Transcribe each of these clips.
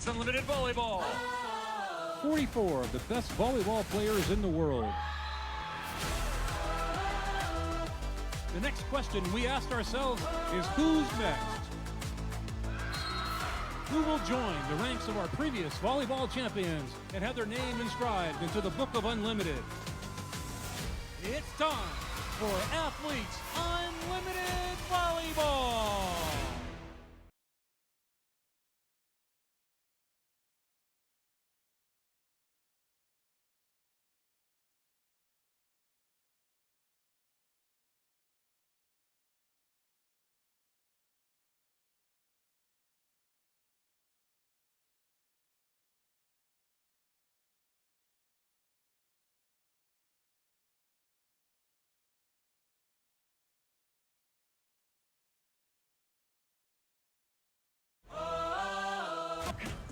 Unlimited Volleyball. 44 of the best volleyball players in the world. The next question we asked ourselves is who's next? Who will join the ranks of our previous volleyball champions and have their name inscribed into the Book of Unlimited? It's time for Athletes Unlimited Volleyball!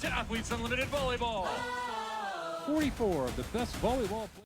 To Athletes Unlimited Volleyball. 44 of the best volleyball players.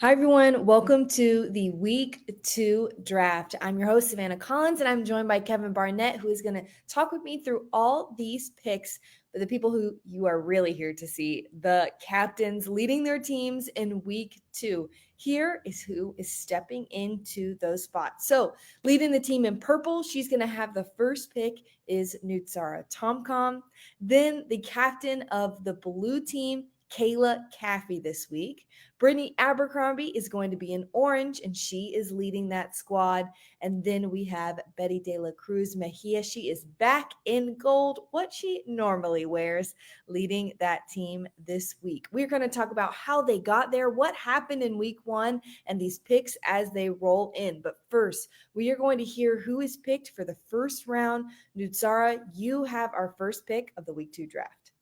Hi, everyone. Welcome to the Week 2 draft. I'm your host, Savannah Collins, and I'm joined by Kevin Barnett, who is going to talk with me through all these picks for the people who you are really here to see, the captains leading their teams in Week 2. Here is who is stepping into those spots. So leading the team in purple, she's going to have the first pick is Nootsara Tomkom. Then the captain of the blue team, Kayla Caffey this week. Brittany Abercrombie is going to be in orange, and she is leading that squad. And then we have Betty de la Cruz-Mejia. She is back in gold, what she normally wears, leading that team this week. We're going to talk about how they got there, what happened in week 1, and these picks as they roll in. But first, we are going to hear who is picked for the first round. Nootsara, you have our first pick of the week 2 draft.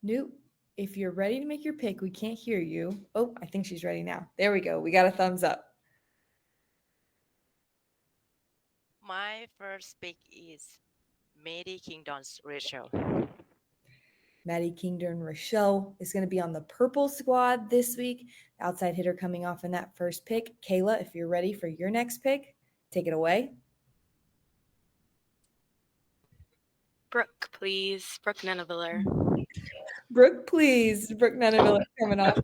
Newt, if you're ready to make your pick, we can't hear you. Oh, I think she's ready now. There we go. We got a thumbs up. My first pick is Maddie Kingdom's Rachel. Maddie Kingdon Rochelle is going to be on the purple squad this week. Outside hitter coming off in that first pick. Kayla, if you're ready for your next pick, take it away. Brooke, please. Brooke Neneviller. Brooke, please. Brooke Neneville coming off.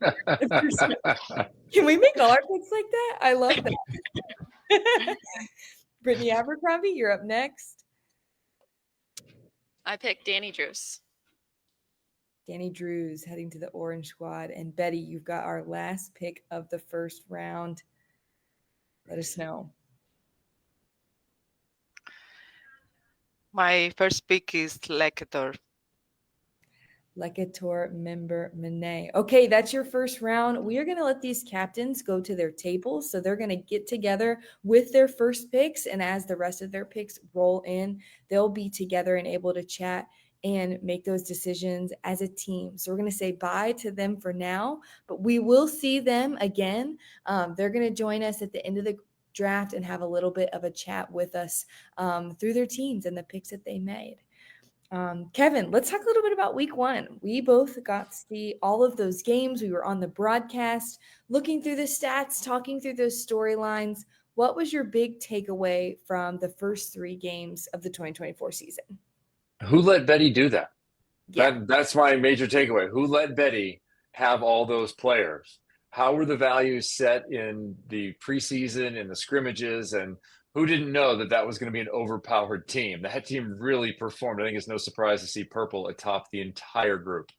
Can we make all our picks like that? I love that. Brittany Abercrombie, you're up next. I picked Danny Drews. Danny Drews heading to the orange squad. And Betty, you've got our last pick of the first round. Let us know. My first pick is Leketor. Leketor member Monet. Okay, that's your first round. We are going to let these captains go to their tables. So they're going to get together with their first picks. And as the rest of their picks roll in, they'll be together and able to chat and make those decisions as a team. So we're going to say bye to them for now, but we will see them again. They're going to join us at the end of the draft and have a little bit of a chat with us through their teams and the picks that they made. Kevin, let's talk a little bit about week one. We both got to see all of those games. We were on the broadcast, looking through the stats, talking through those storylines. What was your big takeaway from the first three games of the 2024 season? Who let Betty do that? Yeah. That's my major takeaway. Who let Betty have all those players? How were the values set in the preseason, in the scrimmages, and who didn't know that that was going to be an overpowered team? That team really performed. I think it's no surprise to see purple atop the entire group.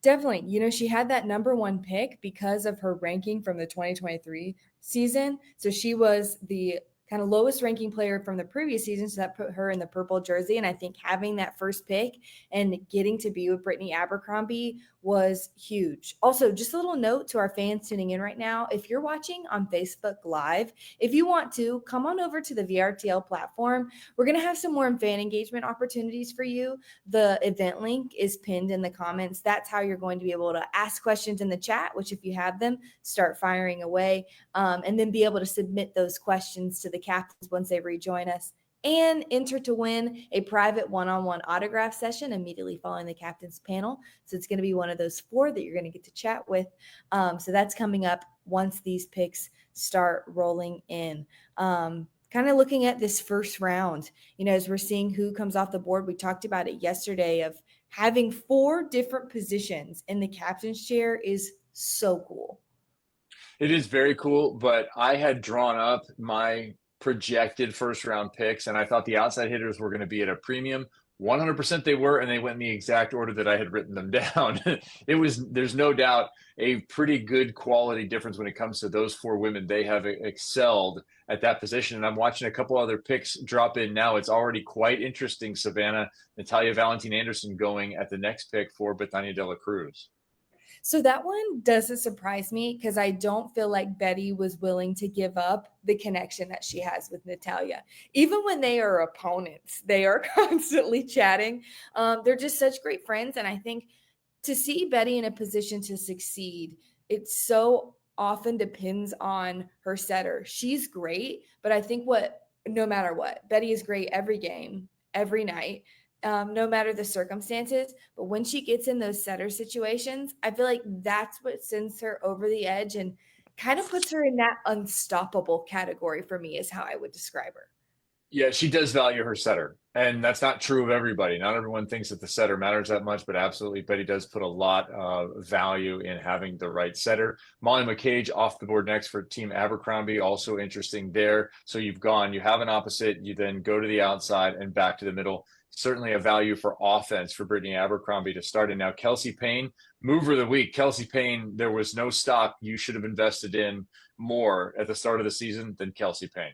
Definitely. You know, she had that number one pick because of her ranking from the 2023 season. So she was the kind of lowest ranking player from the previous season. So that put her in the purple jersey. And I think having that first pick and getting to be with Brittany Abercrombie was huge. Also, just a little note to our fans tuning in right now. If you're watching on Facebook Live, if you want to, come on over to the VRTL platform. We're going to have some more fan engagement opportunities for you. The event link is pinned in the comments. That's how you're going to be able to ask questions in the chat, which if you have them, start firing away, and then be able to submit those questions to the captains once they rejoin us, and enter to win a private one-on-one autograph session immediately following the captain's panel. So it's going to be one of those four that you're going to get to chat with. So that's coming up once these picks start rolling in. Kind of looking at this first round, you know, as we're seeing who comes off the board, we talked about it yesterday of having four different positions in the captain's chair is so cool. It is very cool, but I had drawn up my projected first round picks, and I thought the outside hitters were going to be at a premium. 100% they were, and they went in the exact order that I had written them down. There's no doubt a pretty good quality difference when it comes to those four women. They have excelled at that position, and I'm watching a couple other picks drop in now. It's already quite interesting. Savannah, Natalia Valentin Anderson going at the next pick for Betania de la Cruz. So that one doesn't surprise me because I don't feel like Betty was willing to give up the connection that she has with Natalia. Even when they are opponents, they are constantly chatting. They're just such great friends. And I think to see Betty in a position to succeed, it so often depends on her setter. She's great, but I think no matter what, Betty is great every game, every night. No matter the circumstances, but when she gets in those setter situations, I feel like that's what sends her over the edge and kind of puts her in that unstoppable category for me is how I would describe her. Yeah, she does value her setter, and that's not true of everybody. Not everyone thinks that the setter matters that much, but absolutely, Betty does put a lot of value in having the right setter. Molly McCage off the board next for Team Abercrombie, also interesting there. So you have an opposite, you then go to the outside and back to the middle. Certainly a value for offense for Brittany Abercrombie to start. And now Kelsey Payne, mover of the week. Kelsey Payne, there was no stock you should have invested in more at the start of the season than Kelsey Payne.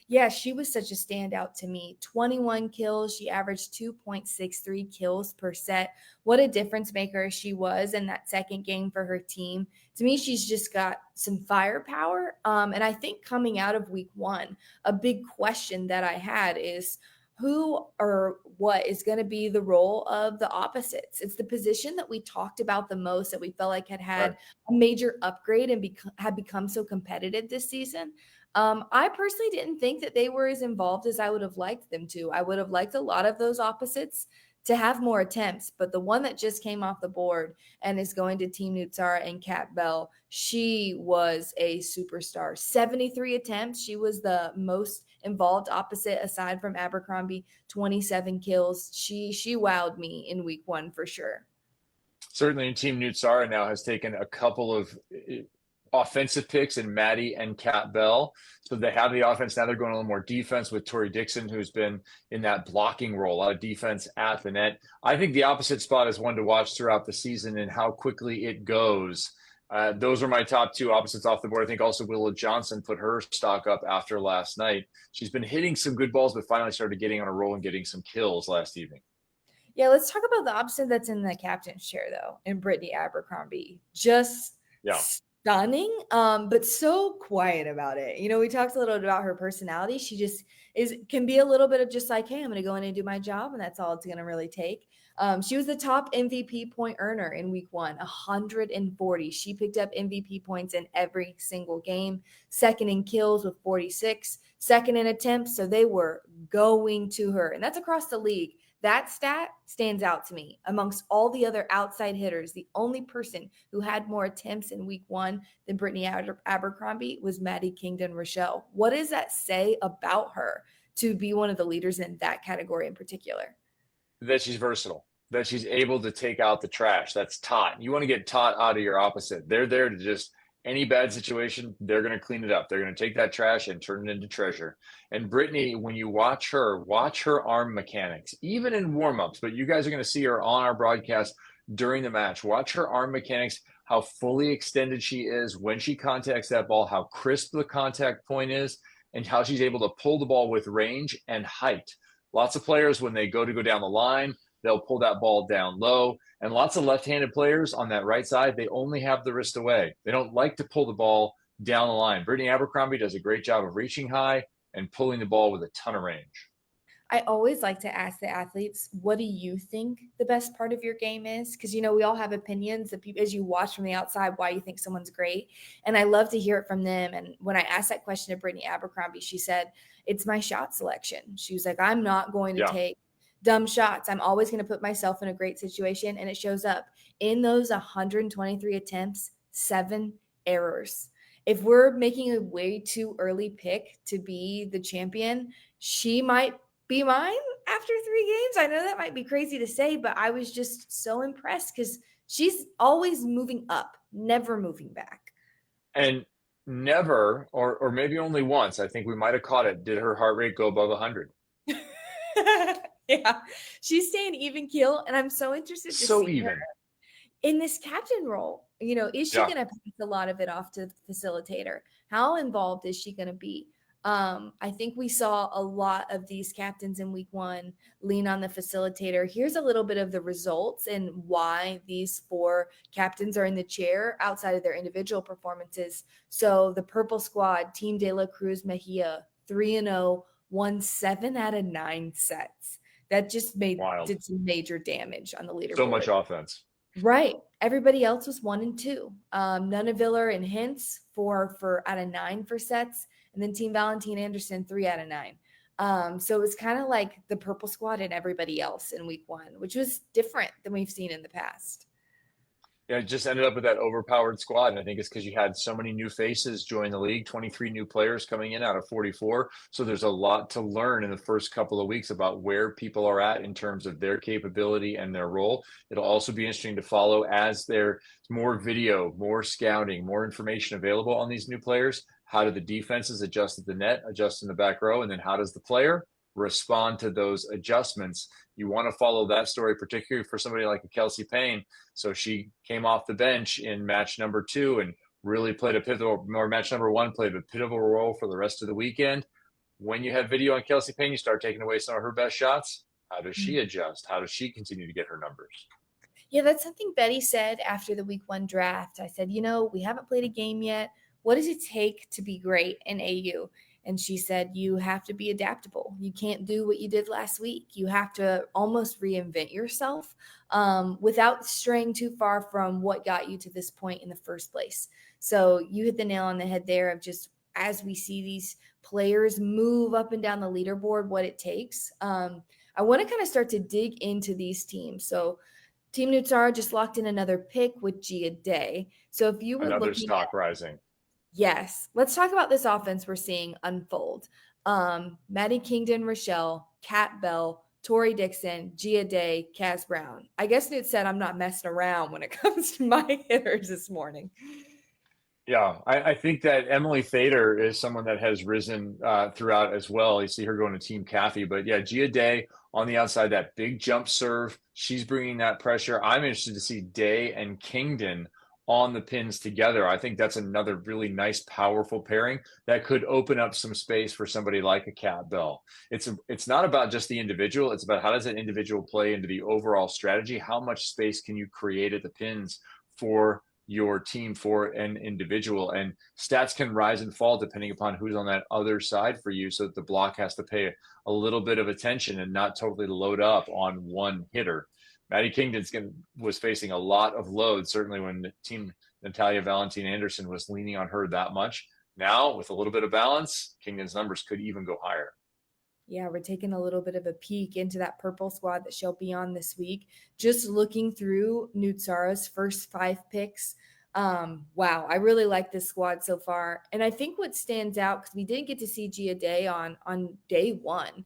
Yeah, she was such a standout to me. 21 kills. She averaged 2.63 kills per set. What a difference maker she was in that second game for her team. To me, she's just got some firepower. And I think coming out of week one, a big question that I had is who or what is going to be the role of the opposites. It's the position that we talked about the most, that we felt like had a major upgrade and had become so competitive this season. I personally didn't think that they were as involved as I would have liked them to. I would have liked a lot of those opposites to have more attempts, but the one that just came off the board and is going to Team Nootsara and Kat Bell, she was a superstar. 73 attempts. She was the most involved opposite aside from Abercrombie. 27 kills. She wowed me in week 1 for sure. Certainly, Team Nootsara now has taken a couple of offensive picks in Maddie and Kat Bell. So they have the offense. Now they're going a little more defense with Tori Dixon, who's been in that blocking role, a lot of defense at the net. I think the opposite spot is one to watch throughout the season and how quickly it goes. Those are my top 2 opposites off the board. I think also Willow Johnson put her stock up after last night. She's been hitting some good balls, but finally started getting on a roll and getting some kills last evening. Yeah, let's talk about the opposite that's in the captain's chair, though, in Brittany Abercrombie. Just stunning, but so quiet about it. You know, we talked a little bit about her personality. She just can be a little bit of just like, hey, I'm going to go in and do my job, and that's all it's going to really take. She was the top MVP point earner in week 1, 140. She picked up MVP points in every single game. Second in kills with 46, second in attempts. So they were going to her, and that's across the league. That stat stands out to me. Amongst all the other outside hitters, the only person who had more attempts in week 1 than Brittany Abercrombie was Maddie Kingdon Rochelle. What does that say about her to be one of the leaders in that category in particular? That she's versatile, that she's able to take out the trash. That's Tot. You want to get Tot out of your opposite. They're there to just any bad situation, they're going to clean it up. They're going to take that trash and turn it into treasure. And Brittany, when you watch her arm mechanics, even in warm-ups, but you guys are going to see her on our broadcast during the match. Watch her arm mechanics, how fully extended she is when she contacts that ball, how crisp the contact point is, and how she's able to pull the ball with range and height. Lots of players, when they go down the line, they'll pull that ball down low. And lots of left-handed players on that right side, they only have the wrist away. They don't like to pull the ball down the line. Brittany Abercrombie does a great job of reaching high and pulling the ball with a ton of range. I always like to ask the athletes, what do you think the best part of your game is? Because, you know, we all have opinions as you watch from the outside why you think someone's great. And I love to hear it from them. And when I asked that question to Brittany Abercrombie, she said, it's my shot selection. She was like, I'm not going to take dumb shots. I'm always going to put myself in a great situation. And it shows up in those 123 attempts, 7 errors. If we're making a way too early pick to be the champion, she might be mine after 3 games. I know that might be crazy to say, but I was just so impressed because she's always moving up, never moving back. And never, or maybe only once, I think we might have caught it, did her heart rate go above 100. Yeah, she's staying even keel, and I'm so interested to see her in this captain role. You know, is she going to pass a lot of it off to the facilitator? How involved is she going to be? I think we saw a lot of these captains in week 1 lean on the facilitator. Here's a little bit of the results and why these 4 captains are in the chair outside of their individual performances. So the purple squad, Team de la Cruz-Mejia, 3-0, won 7 out of 9 sets. That just did some major damage on the leaderboard. So much offense. Right. Everybody else was 1 and 2. Nunaviller and Hintz 4 out of 9 for sets. And then Team Valentine Anderson, 3 out of 9. So it was kind of like the purple squad and everybody else in week 1, which was different than we've seen in the past. Yeah, it just ended up with that overpowered squad. And I think it's because you had so many new faces join the league, 23 new players coming in out of 44. So there's a lot to learn in the first couple of weeks about where people are at in terms of their capability and their role. It'll also be interesting to follow as there's more video, more scouting, more information available on these new players. How do the defenses adjust at the net, adjust in the back row? And then how does the player respond to those adjustments? You want to follow that story, particularly for somebody like a Kelsey Payne. So she came off the bench in match number 2 and really played a pivotal, or match number 1 played a pivotal role for the rest of the weekend. When you have video on Kelsey Payne, you start taking away some of her best shots. How does she adjust? How does she continue to get her numbers? Yeah, that's something Betty said after the week 1 draft. I said, you know, we haven't played a game yet. What does it take to be great in AU? And she said, you have to be adaptable. You can't do what you did last week. You have to almost reinvent yourself without straying too far from what got you to this point in the first place. So you hit the nail on the head there of just as we see these players move up and down the leaderboard, what it takes. I want to kind of start to dig into these teams. So Team Nootsara just locked in another pick with Gia Day. So if you were Another looking stock at, rising. yes, let's talk about this offense we're seeing unfold. Maddie Kingdon, Rochelle, Kat Bell, Tori Dixon, Gia Day, Kaz Brown. I guess Newt said I'm not messing around when it comes to my hitters this morning. Yeah, I think that Emily Thader is someone that has risen throughout as well. You see her going to Team Caffey, but yeah, Gia Day on the outside, that big jump serve, she's bringing that pressure. I'm interested to see Day and Kingdon on the pins together. I think that's another really nice, powerful pairing that could open up some space for somebody like a Kat Bell. It's not about just the individual. It's about how does that individual play into the overall strategy? How much space can you create at the pins for your team, for an individual? And stats can rise and fall depending upon who's on that other side for you, so that the block has to pay a little bit of attention and not totally load up on one hitter. Maddie Kingdon was facing a lot of load, certainly when Team Natalia Valentin Anderson was leaning on her that much. Now, with a little bit of balance, Kingdon's numbers could even go higher. Yeah, we're taking a little bit of a peek into that purple squad that she'll be on this week. Just looking through Nootsara's first 5 picks. Wow, I really like this squad so far. And I think what stands out, because we didn't get to see Gia Day on day 1,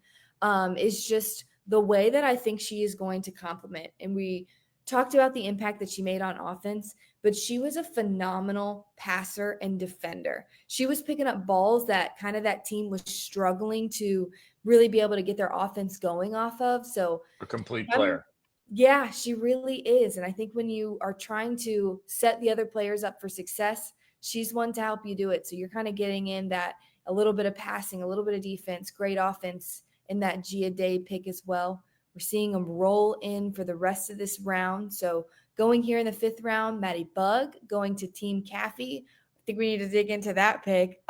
is just the way that I think she is going to complement. And we talked about the impact that she made on offense, but she was a phenomenal passer and defender. She was picking up balls that kind of that team was struggling to really be able to get their offense going off of. So A complete player. Yeah, she really is. And I think when you are trying to set the other players up for success, she's one to help you do it. So you're kind of getting in that a little bit of passing, a little bit of defense, great offense in that Gia Day pick as well. We're seeing them roll in for the rest of this round. So going here in the 5th round, Maddie Bug going to Team Caffey. I think we need to dig into that pick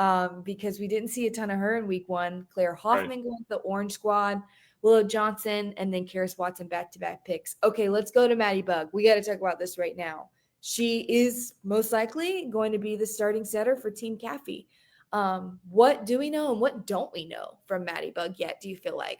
because we didn't see a ton of her in week 1. Claire Hoffman going to the Orange Squad, Willow Johnson, and then Karis Watson back-to-back picks. Okay, let's go to Maddie Bug. We got to talk about this right now. She is most likely going to be the starting setter for Team Caffey. What do we know and what don't we know from Maddie Bug yet, do you feel like?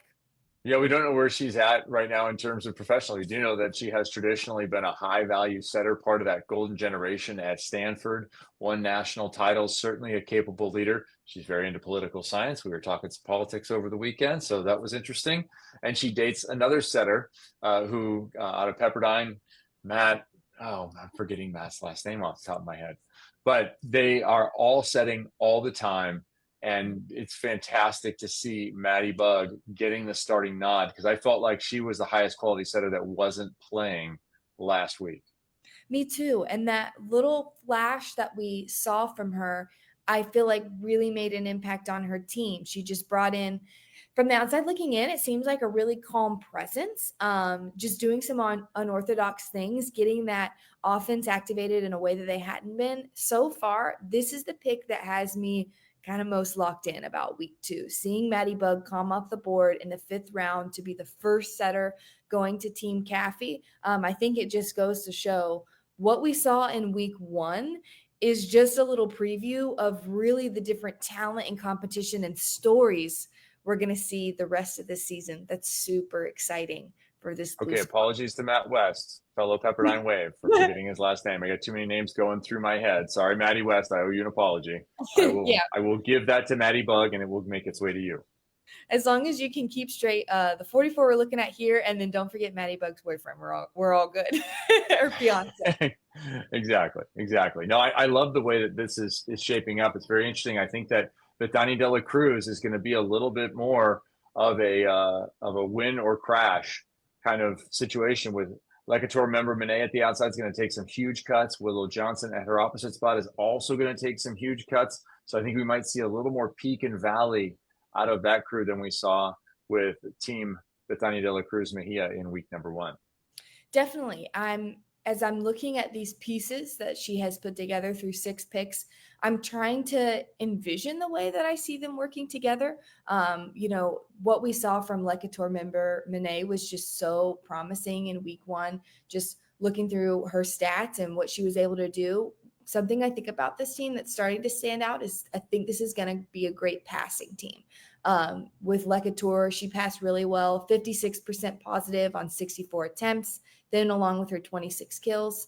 Yeah, we don't know where she's at right now in terms of professional. We do know that she has traditionally been a high-value setter, part of that golden generation at Stanford, won national titles, certainly a capable leader. She's very into political science. We were talking some politics over the weekend, so that was interesting. And she dates another setter who out of Pepperdine, Matt, I'm forgetting Matt's last name off the top of my head. But they are all setting all the time. And it's fantastic to see Maddie Bug getting the starting nod, because I felt like she was the highest quality setter that wasn't playing last week. Me too. And that little flash that we saw from her, I feel like really made an impact on her team. She just brought in, from the outside looking in, it seems like a really calm presence, just doing some unorthodox things, getting that offense activated in a way that they hadn't been. So far, this is the pick that has me kind of most locked in about week 2, seeing Maddie Bug come off the board in the 5th round to be the first setter going to Team Caffey. I think it just goes to show what we saw in week 1 is just a little preview of really the different talent and competition and stories we're going to see the rest of this season. That's super exciting for this. Okay, apologies to Matt West, fellow Pepperdine Wave, for forgetting his last name. I got too many names going through my head. Sorry, Maddie West. I owe you an apology. I will give that to Maddie Bug, and it will make its way to you. As long as you can keep straight the 44 we're looking at here, and then don't forget Maddie Bug's boyfriend. We're all good. Or fiance. Exactly. No, I love the way that this is shaping up. It's very interesting. I think that Brittany de la Cruz is going to be a little bit more of a win or crash kind of situation, with Lecator member Monet at the outside is going to take some huge cuts. Willow Johnson at her opposite spot is also going to take some huge cuts. So I think we might see a little more peak and valley out of that crew than we saw with Team Brittany de la Cruz-Mejia in week number 1. Definitely. I'm as I'm looking at these pieces that she has put together through 6 picks, I'm trying to envision the way that I see them working together. What we saw from Lecator member Monet was just so promising in week 1, just looking through her stats and what she was able to do. Something I think about this team that's starting to stand out is I think this is going to be a great passing team. With Lecator, she passed really well, 56% positive on 64 attempts, then along with her 26 kills.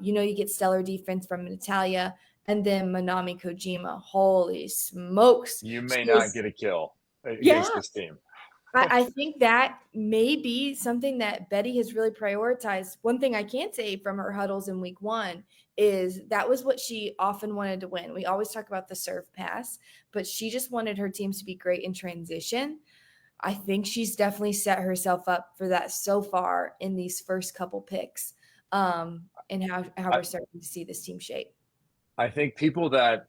You get stellar defense from Natalia, and then Manami Kojima. Holy smokes. You may not get a kill against Yeah. this team. I think that may be something that Betty has really prioritized. One thing I can say from her huddles in week 1 is that was what she often wanted to win. We always talk about the serve pass, but she just wanted her teams to be great in transition. I think she's definitely set herself up for that so far in these first couple picks, and how we're starting to see this team shape. I think people that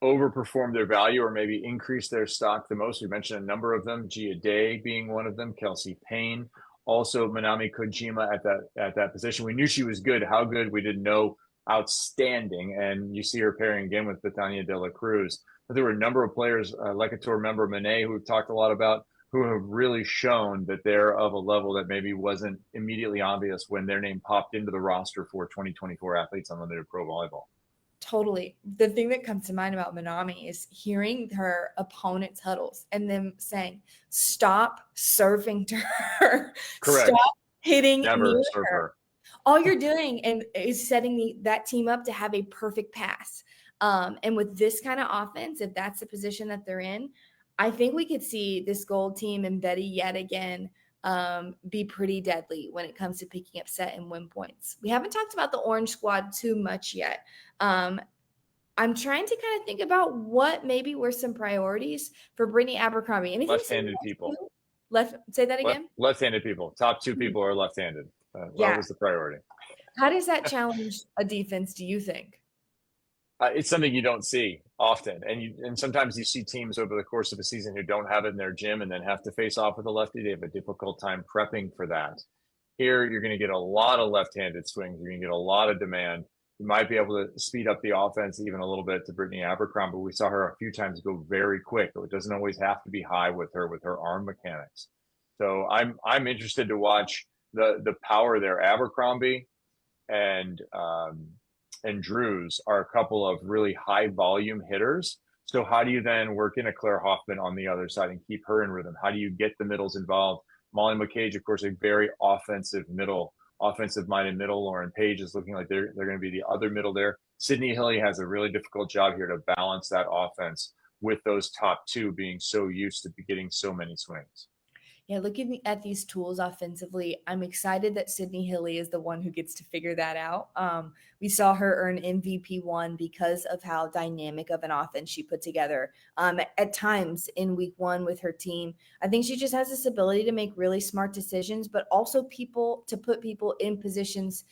overperform their value or maybe increase their stock the most, we mentioned a number of them, Gia Day being one of them, Kelsey Payne, also Manami Kojima at that position. We knew she was good. How good, we didn't know. Outstanding. And you see her pairing again with Betania de la Cruz. But there were a number of players, Lecator member Monet, who we've talked a lot about, who have really shown that they're of a level that maybe wasn't immediately obvious when their name popped into the roster for 2024 Athletes Unlimited Pro Volleyball. Totally. The thing that comes to mind about Manami is hearing her opponent's huddles and them saying, stop serving to her. Correct. Stop hitting Never serve her. All you're doing is setting that team up to have a perfect pass. And with this kind of offense, if that's the position that they're in, I think we could see this gold team and Betty yet again be pretty deadly when it comes to picking up set and win points. We haven't talked about the orange squad too much yet. I'm trying to kind of think about what maybe were some priorities for Brittany Abercrombie. Anything left-handed people. Say that again? Left-handed people. Top 2 people are left-handed. That was the priority. How does that challenge a defense, do you think? It's something you don't see often. And sometimes you see teams over the course of a season who don't have it in their gym and then have to face off with a lefty. They have a difficult time prepping for that. Here, you're going to get a lot of left-handed swings. You're going to get a lot of demand. You might be able to speed up the offense even a little bit to Brittany Abercrombie. We saw her a few times go very quick. It doesn't always have to be high with her arm mechanics. So I'm interested to watch the power there. Abercrombie and Drews are a couple of really high volume hitters. So how do you then work in a Claire Hoffman on the other side and keep her in rhythm? How do you get the middles involved? Molly McCage, of course, a very offensive-minded middle. Lauren Page is looking like they're going to be the other middle there. Sydney Hilly has a really difficult job here to balance that offense with those top 2 being so used to getting so many swings. Yeah, looking at these tools offensively, I'm excited that Sydney Hilly is the one who gets to figure that out. We saw her earn MVP 1 because of how dynamic of an offense she put together at times in week 1 with her team. I think she just has this ability to make really smart decisions, but also to put people in positions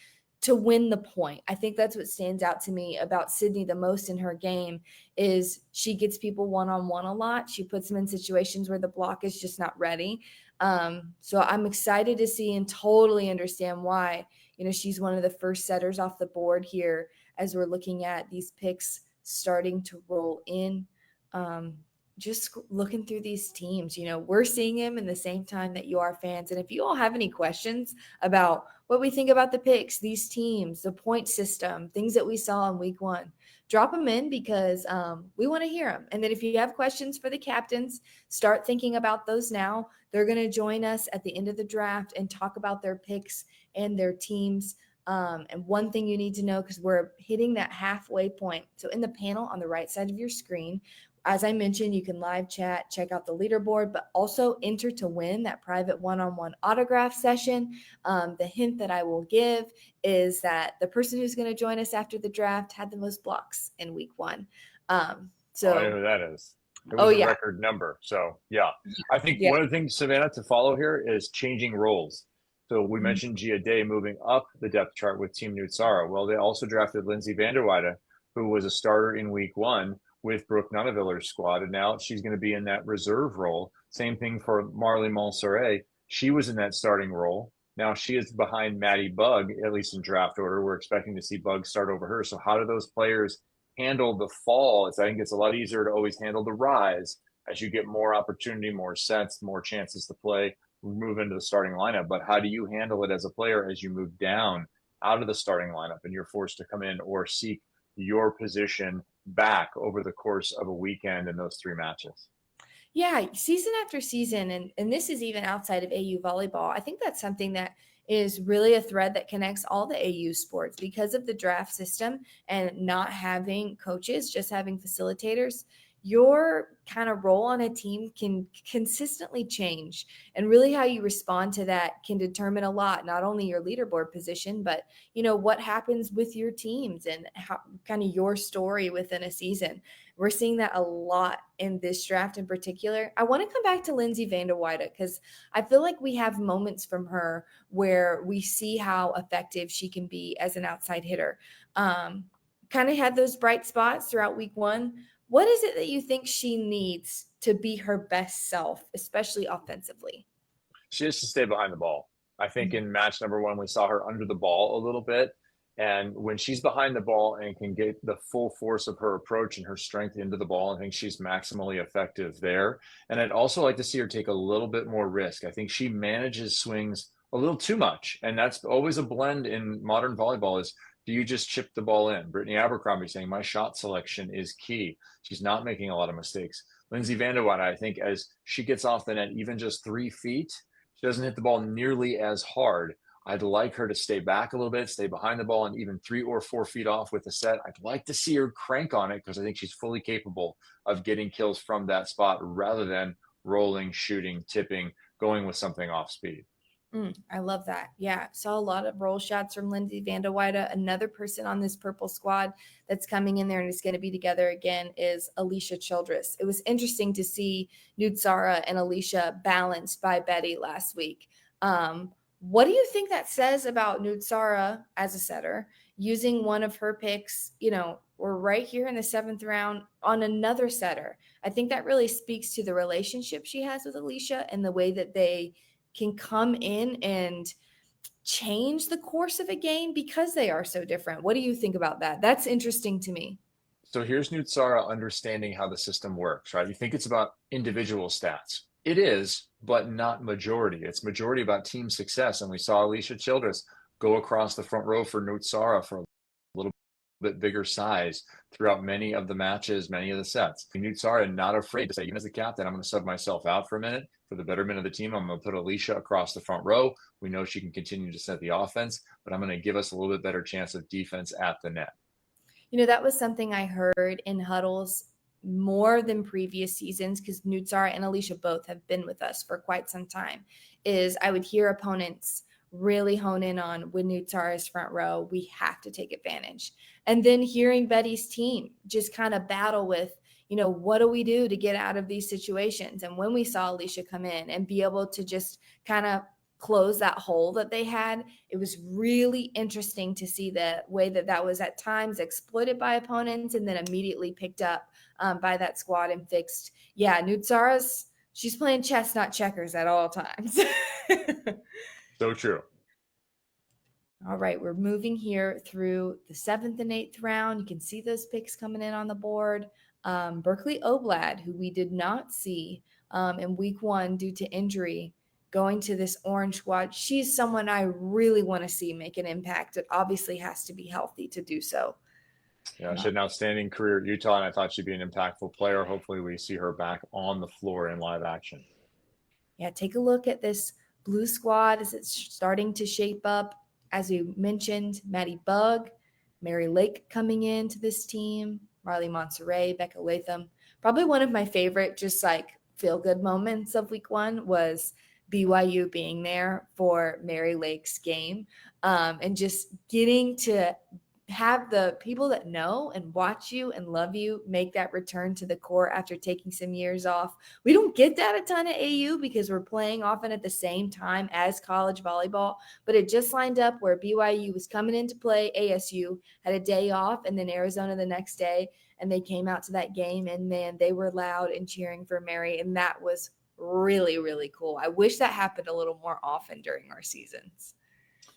to win the point. I think that's what stands out to me about Sydney the most in her game is she gets people one-on-one a lot. She puts them in situations where the block is just not ready. So I'm excited to see and totally understand why, she's one of the first setters off the board here as we're looking at these picks starting to roll in. Just looking through these teams, we're seeing them in the same time that you are fans. And if you all have any questions about what we think about the picks, these teams, the point system, things that we saw in week 1, drop them in because we want to hear them. And then if you have questions for the captains, start thinking about those now. They're going to join us at the end of the draft and talk about their picks and their teams. And one thing you need to know, because we're hitting that halfway point. So in the panel on the right side of your screen, as I mentioned, you can live chat, check out the leaderboard, but also enter to win that private one-on-one autograph session. The hint that I will give is that the person who's going to join us after the draft had the most blocks in week 1. I know who that is. It was a record number. So, yeah. I think one of the things, Savannah, to follow here is changing roles. So we mentioned Gia Day moving up the depth chart with Team Nootsara. Well, they also drafted Lindsay Vanderweide, who was a starter in week 1 with Brooke Nunneviller's squad, and now she's going to be in that reserve role. Same thing for Marley Montserrat. She was in that starting role Now she is behind Maddie Bug, at least in draft order. We're expecting to see Bug start over her. So how do those players handle the fall? I think it's a lot easier to always handle the rise as you get more opportunity, more sets, more chances to play, move into the starting lineup. But how do you handle it as a player as you move down out of the starting lineup and you're forced to come in or seek your position back over the course of a weekend in those 3 matches? Yeah, season after season, and this is even outside of AU volleyball. I think that's something that is really a thread that connects all the AU sports because of the draft system and not having coaches, just having facilitators. Your kind of role on a team can consistently change, and really how you respond to that can determine a lot, not only your leaderboard position, but what happens with your teams and how kind of your story within a season. We're seeing that a lot in this draft in particular. I want to come back to Lindsay van der Weide because I feel like we have moments from her where we see how effective she can be as an outside hitter. Kind of had those bright spots throughout week 1. What is it that you think she needs to be her best self, especially offensively? She has to stay behind the ball. I think in match number 1, we saw her under the ball a little bit. And when she's behind the ball and can get the full force of her approach and her strength into the ball, I think she's maximally effective there. And I'd also like to see her take a little bit more risk. I think she manages swings a little too much. And that's always a blend in modern volleyball is, do you just chip the ball in? Brittany Abercrombie saying my shot selection is key. She's not making a lot of mistakes. Lindsay van der Weide, I think as she gets off the net, even just 3 feet, she doesn't hit the ball nearly as hard. I'd like her to stay back a little bit, stay behind the ball, and even 3 or 4 feet off with the set. I'd like to see her crank on it because I think she's fully capable of getting kills from that spot rather than rolling, shooting, tipping, going with something off speed. I love that. Yeah, saw a lot of roll shots from Lindsay van der Weide. Another person on this purple squad that's coming in there and is going to be together again is Alicia Childress. It was interesting to see Nootsara and Alicia balanced by Betty last week. What do you think that says about Nootsara as a setter using one of her picks? We're right here in the 7th round on another setter. I think that really speaks to the relationship she has with Alicia and the way that they can come in and change the course of a game because they are so different. What do you think about that? That's interesting to me. So here's Nootsara understanding how the system works, right? You think it's about individual stats. It is, but not majority. It's majority about team success. And we saw Alicia Childress go across the front row for Nootsara for a little bit bigger size throughout many of the matches, many of the sets. Nootsara not afraid to say, even as the captain, I'm going to sub myself out for a minute for the betterment of the team. I'm going to put Alicia across the front row. We know she can continue to set the offense, but I'm going to give us a little bit better chance of defense at the net. That was something I heard in huddles more than previous seasons because Nootsara and Alicia both have been with us for quite some time, is I would hear opponents really hone in on when Nootsara's front row, we have to take advantage. And then hearing Betty's team just kind of battle with, what do we do to get out of these situations? And when we saw Alicia come in and be able to just kind of close that hole that they had, it was really interesting to see the way that was at times exploited by opponents and then immediately picked up by that squad and fixed. Yeah, Nootsara's, she's playing chess, not checkers at all times. So true. All right, we're moving here through the 7th and 8th round. You can see those picks coming in on the board. Berkeley Oblad, who we did not see in week 1 due to injury, going to this orange squad. She's someone I really want to see make an impact. It obviously has to be healthy to do so. Yeah, she had an outstanding career at Utah, and I thought she'd be an impactful player. Hopefully we see her back on the floor in live action. Yeah, take a look at this blue squad as it's starting to shape up. As you mentioned, Maddie Bug, Mary Lake coming into this team, Marley Montserrat, Becca Latham. Probably one of my favorite just feel-good moments of week 1 was BYU being there for Mary Lake's game and just getting to have the people that know and watch you and love you make that return to the court after taking some years off. We don't get that a ton at AU because we're playing often at the same time as college volleyball, but it just lined up where BYU was coming into play. ASU had a day off and then Arizona the next day, and they came out to that game and man, they were loud and cheering for Mary. And that was really, really cool. I wish that happened a little more often during our seasons.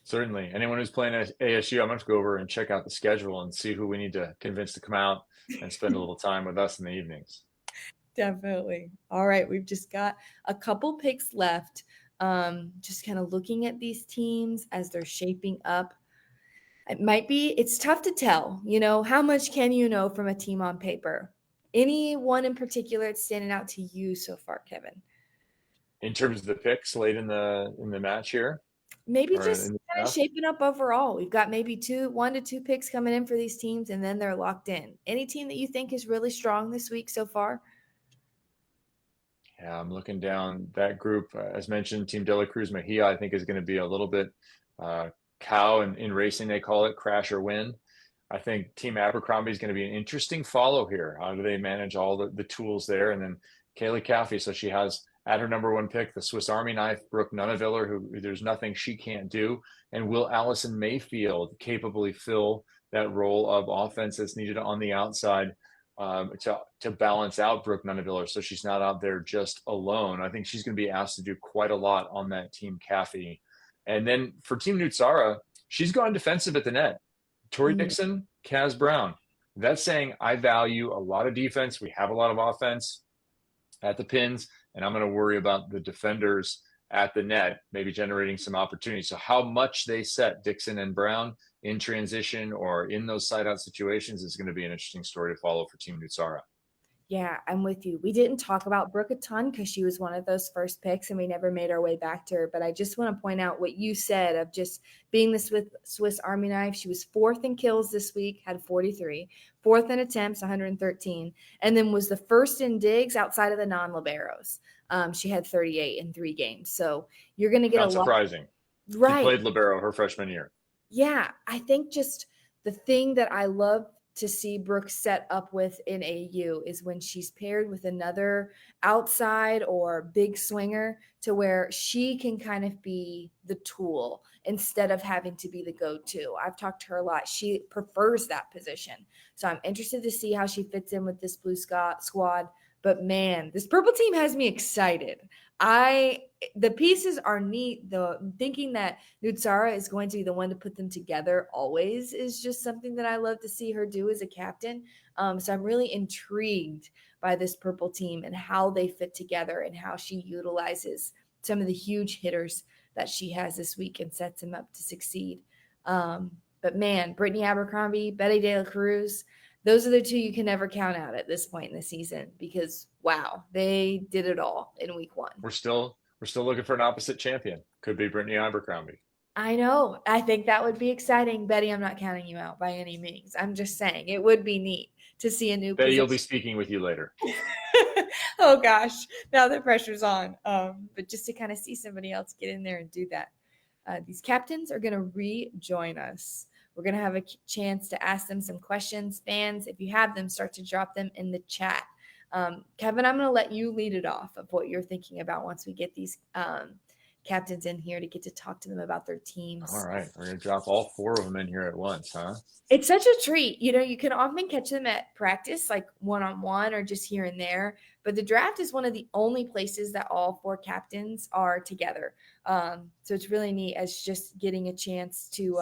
Certainly. Anyone who's playing at ASU, I'm going to go over and check out the schedule and see who we need to convince to come out and spend a little time with us in the evenings. Definitely. All right. We've just got a couple picks left. Just kind of looking at these teams as they're shaping up. It's tough to tell, how much can you know from a team on paper? Any one in particular that's standing out to you so far, Kevin? In terms of the picks late in the match here, Maybe or just in the kind of draft? shaping up overall. We've got maybe 1 to 2 picks coming in for these teams, and then they're locked in. Any team that you think is really strong this week so far? Yeah, I'm looking down that group. As mentioned, Team Dela Cruz-Mejia, I think, is going to be a little bit cow in racing, they call it, crash or win. I think Team Abercrombie is going to be an interesting follow here. How do they manage all the tools there? And then Kayla Caffey, so she has at her number 1 pick, the Swiss Army knife, Brooke Nuneviller, who there's nothing she can't do. And will Allison Mayfield capably fill that role of offense that's needed on the outside to balance out Brooke Nuneviller so she's not out there just alone? I think she's going to be asked to do quite a lot on that Team Caffey. And then for Team Nootsara, she's gone defensive at the net. Tori Dixon, Kaz Brown. That's saying I value a lot of defense. We have a lot of offense at the pins, and I'm going to worry about the defenders at the net, maybe generating some opportunities. So how much they set Dixon and Brown in transition or in those side-out situations is going to be an interesting story to follow for Team Nootsara. Yeah, I'm with you. We didn't talk about Brooke a ton because she was one of those first picks and we never made our way back to her. But I just want to point out what you said of just being the Swiss Army knife. She was 4th in kills this week, had 43, 4th in attempts, 113, and then was the 1st in digs outside of the non-liberos. She had 38 in 3 games. So you're going to get Not surprising. Right. She played libero her freshman year. Yeah, I think just the thing that I love to see Brooke set up with in AU is when she's paired with another outside or big swinger to where she can kind of be the tool instead of having to be the go-to. I've talked to her a lot. She prefers that position. So I'm interested to see how she fits in with this blue squad. But man, this purple team has me excited. The pieces are neat. Thinking that Nootsara is going to be the one to put them together always is just something that I love to see her do as a captain. So I'm really intrigued by this purple team and how they fit together and how she utilizes some of the huge hitters that she has this week and sets them up to succeed. But man, Brittany Abercrombie, Betty De La Cruz, those are the 2 you can never count out at this point in the season because, wow, they did it all in week 1. We're still looking for an opposite champion. Could be Brittany Abercrombie. I know. I think that would be exciting. Betty, I'm not counting you out by any means. I'm just saying it would be neat to see a new Betty, position. you'll be speaking with you later. Oh, gosh. Now the pressure's on. But just to kind of see somebody else get in there and do that. These captains are going to rejoin us. We're going to have a chance to ask them some questions. Fans, if you have them, start to drop them in the chat. Kevin, I'm going to let you lead it off of what you're thinking about once we get these captains in here to get to talk to them about their teams. All right. We're going to drop all 4 of them in here at once, huh? It's such a treat. You can often catch them at practice, like one-on-one or just here and there. But the draft is one of the only places that all 4 captains are together. So it's really neat as just getting a chance to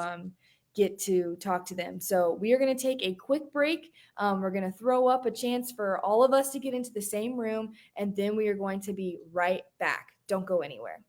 get to talk to them. So we are going to take a quick break. We're going to throw up a chance for all of us to get into the same room, and then we are going to be right back. Don't go anywhere.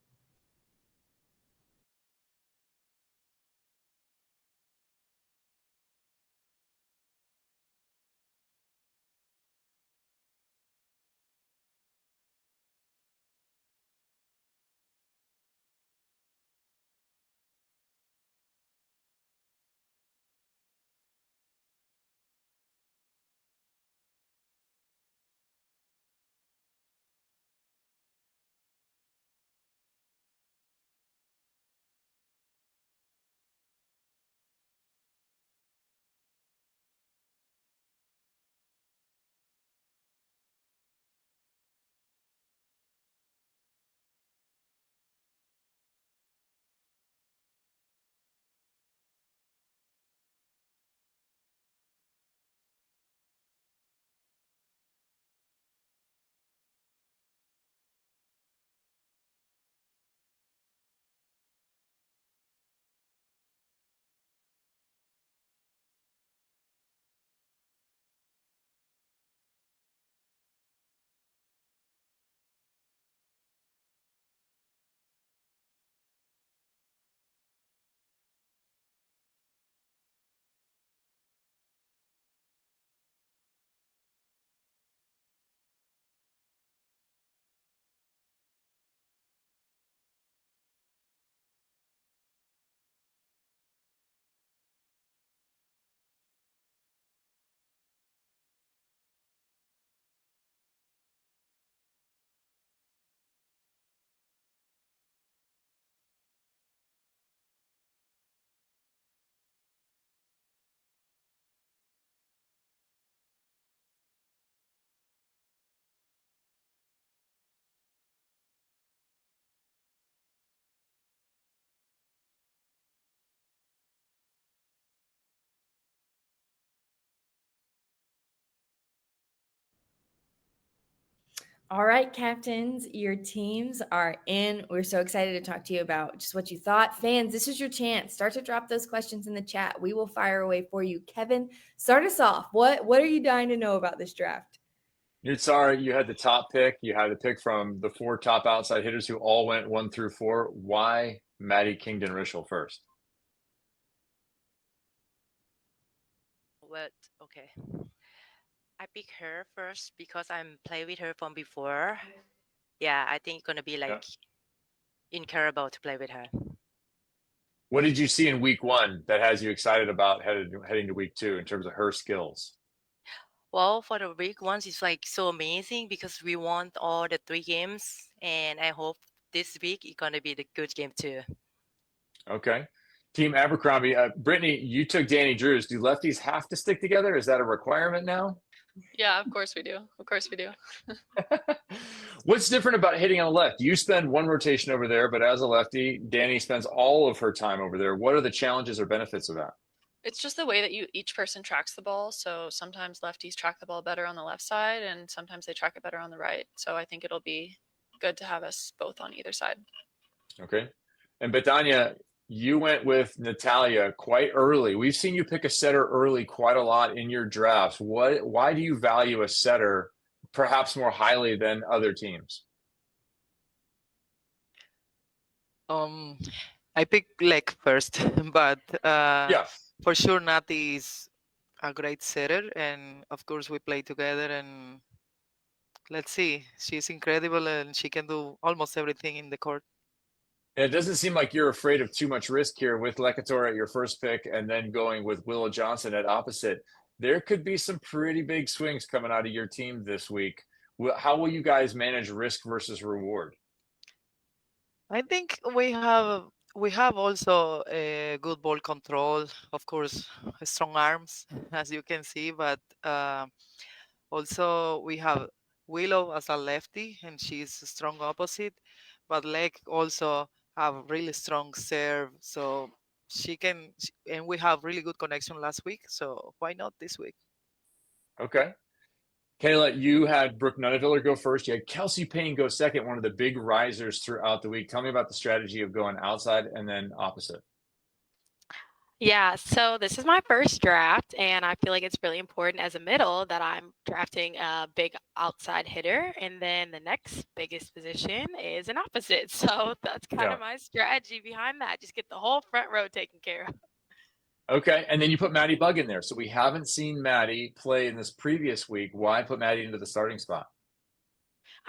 All right, captains, your teams are in. We're so excited to talk to you about just what you thought. Fans, this is your chance. Start to drop those questions in the chat. We will fire away for you. Kevin, start us off. What are you dying to know about this draft? Nootsara, you had the top pick. You had the pick from the 4 top outside hitters who all went 1 through 4. Why Maddie Kingdon Rishel first? But okay, I pick her first because I'm play with her from before. Yeah, I think it's gonna be like incredible to play with her. What did you see in week 1 that has you excited about heading to week 2 in terms of her skills? Well, for the week ones, it's like so amazing because we won all the 3 games, and I hope this week it's gonna be the good game too. Okay. Team Abercrombie, Brittany, you took Danny Drews. Do lefties have to stick together? Is that a requirement now? Yeah, of course we do. Of course we do. What's different about hitting on the left? You spend 1 rotation over there, but as a lefty, Danny spends all of her time over there. What are the challenges or benefits of that? It's just the way that each person tracks the ball. So sometimes lefties track the ball better on the left side, and sometimes they track it better on the right. So I think it'll be good to have us both on either side. Okay. And Betania, you went with Natalia quite early. We've seen you pick a setter early quite a lot in your drafts. Why do you value a setter perhaps more highly than other teams? I picked leg first, but Yeah. for sure Nati is a great setter, and of course we play together, and let's see, she's incredible and she can do almost everything in the court. And it doesn't seem like you're afraid of too much risk here with Lecator at your first pick and then going with Willow Johnson at opposite. There could be some pretty big swings coming out of your team this week. How will you guys manage risk versus reward? I think we have also a good ball control, of course, strong arms, as you can see, but also we have Willow as a lefty, and she's a strong opposite, but Leg also have really strong serve, so and we have really good connection last week, so why not this week? Okay. Kayla, you had Brooke Nunneviller go first. You had Kelsey Payne go second, one of the big risers throughout the week. Tell me about the strategy of going outside and then opposite. Yeah, so this is my first draft, and I feel like it's really important as a middle that I'm drafting a big outside hitter, and then the next biggest position is an opposite. So that's kind of my strategy behind that. Just get the whole front row taken care of. Okay, and then you put Maddie Bug in there. So we haven't seen Maddie play in this previous week. Why put Maddie into the starting spot?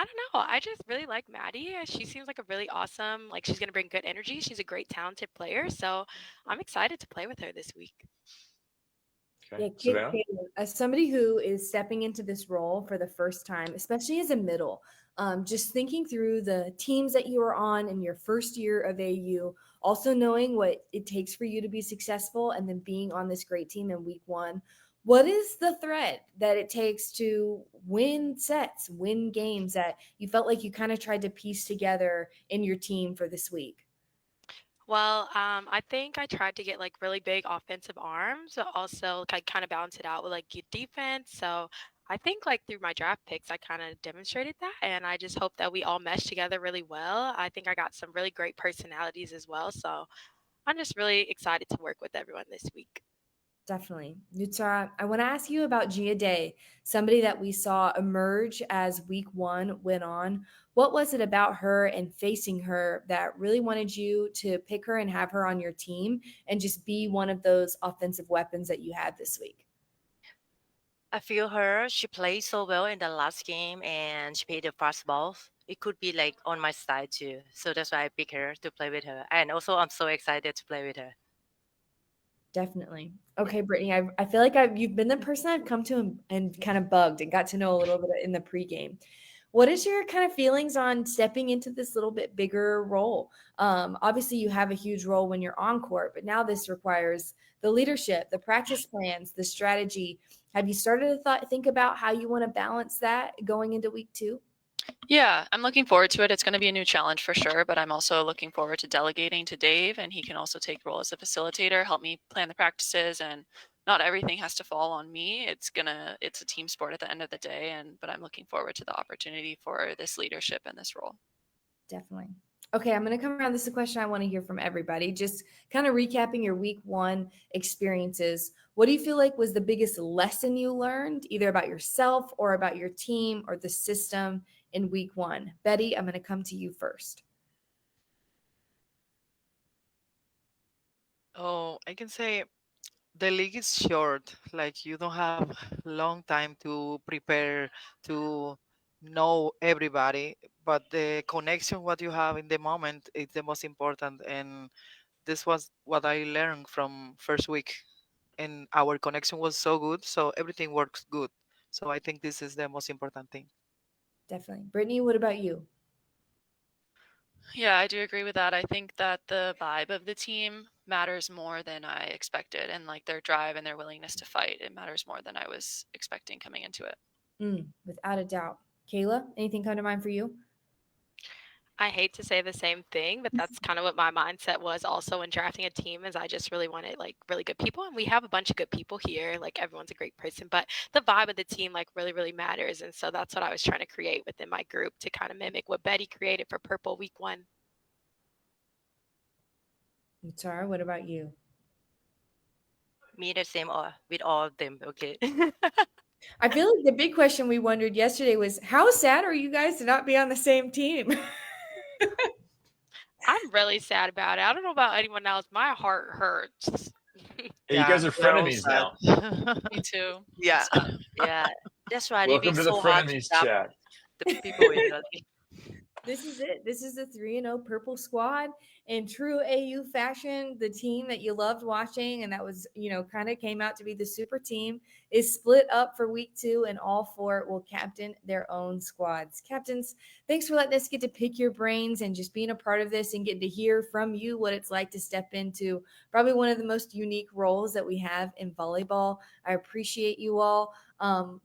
I don't know. I just really like Maddie. She seems like a really awesome, like she's going to bring good energy. She's a great, talented player. So I'm excited to play with her this week. Okay. Yeah, as somebody who is stepping into this role for the first time, especially as a middle, just thinking through the teams that you are on in your first year of AU, also knowing what it takes for you to be successful, and then being on this great team in week 1. What is the thread that it takes to win sets, win games that you felt like you kind of tried to piece together in your team for this week? Well, I think I tried to get like really big offensive arms, but also I kind of balance it out with like good defense. So I think like through my draft picks, I kind of demonstrated that, and I just hope that we all mesh together really well. I think I got some really great personalities as well. So I'm just really excited to work with everyone this week. Definitely. Nootsara, I want to ask you about Gia Day, somebody that we saw emerge as week 1 went on. What was it about her and facing her that really wanted you to pick her and have her on your team and just be one of those offensive weapons that you had this week? I feel her. She played so well in the last game, and she played the fast balls. It could be like on my side too. So that's why I pick her to play with her. And also, I'm so excited to play with her. Definitely. Okay, Brittany, I feel like you've been the person I've come to and kind of bugged and got to know a little bit in the pregame. What is your kind of feelings on stepping into this little bit bigger role? Obviously, you have a huge role when you're on court, but now this requires the leadership, the practice plans, the strategy. Have you started to think about how you want to balance that going into week 2? Yeah, I'm looking forward to it. It's going to be a new challenge for sure, but I'm also looking forward to delegating to Dave, and he can also take role as a facilitator, help me plan the practices and not everything has to fall on me. It's a team sport at the end of the day, but I'm looking forward to the opportunity for this leadership and this role. Definitely. Okay, I'm going to come around. This is a question I want to hear from everybody. Just kind of recapping your week 1 experiences. What do you feel like was the biggest lesson you learned, either about yourself or about your team or the system in week 1? Betty, I'm going to come to you first. Oh, I can say the league is short. Like you don't have long time to prepare to know everybody, but the connection what you have in the moment is the most important. And this was what I learned from first week. And our connection was so good, so everything works good. So I think this is the most important thing. Definitely. Brittany, what about you? Yeah, I do agree with that. I think that the vibe of the team matters more than I expected, and like their drive and their willingness to fight, it matters more than I was expecting coming into it. Without a doubt. Kayla, anything come to mind for you? I hate to say the same thing, but that's kind of what my mindset was also in drafting a team is I just really wanted like really good people. And we have a bunch of good people here. Like everyone's a great person, but the vibe of the team like really, really matters. And so that's what I was trying to create within my group to kind of mimic what Betty created for Purple week 1. Nootsara, what about you? Me the same with all of them. Okay. I feel like the big question we wondered yesterday was how sad are you guys to not be on the same team? I'm really sad about it. I don't know about anyone else. My heart hurts. Hey, you guys are we're all frenemies sad. now. Me too. Yeah. Yeah, that's right. Welcome It's to the so hard to frenemies draft chat. the people in the league. This is it. This is the 3-0 Purple Squad in true AU fashion. The team that you loved watching and that was, kind of came out to be the super team is split up for week 2, and all 4 will captain their own squads. Captains, thanks for letting us get to pick your brains and just being a part of this and getting to hear from you what it's like to step into probably one of the most unique roles that we have in volleyball. I appreciate you all.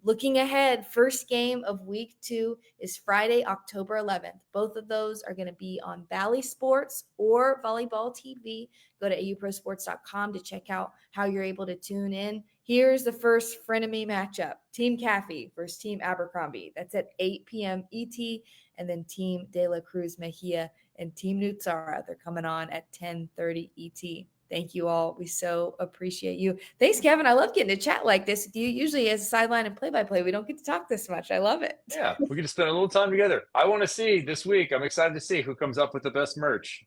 Looking ahead, first game of week 2 is Friday, October 11th. Both of those are going to be on Bally Sports or Volleyball TV. Go to auprosports.com to check out how you're able to tune in. Here's the first frenemy matchup. Team Caffey versus Team Abercrombie. That's at 8 p.m. ET. And then Team De La Cruz-Mejia and Team Nootsara. They're coming on at 10:30 ET. Thank you all. We so appreciate you. Thanks, Kevin. I love getting to chat like this with you. Usually as a sideline and play-by-play, we don't get to talk this much. I love it. Yeah, we get to spend a little time together. I want to see this week. I'm excited to see who comes up with the best merch.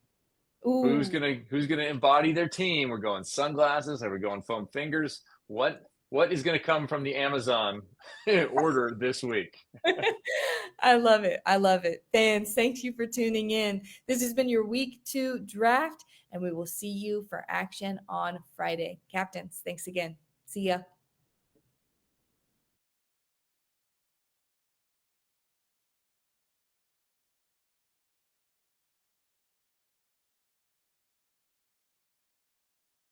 Ooh. Who's gonna embody their team? We're going sunglasses. Are we going foam fingers? What is going to come from the Amazon order this week? I love it. I love it. Fans, thank you for tuning in. This has been your week 2 draft, and we will see you for action on Friday. Captains, thanks again. See ya.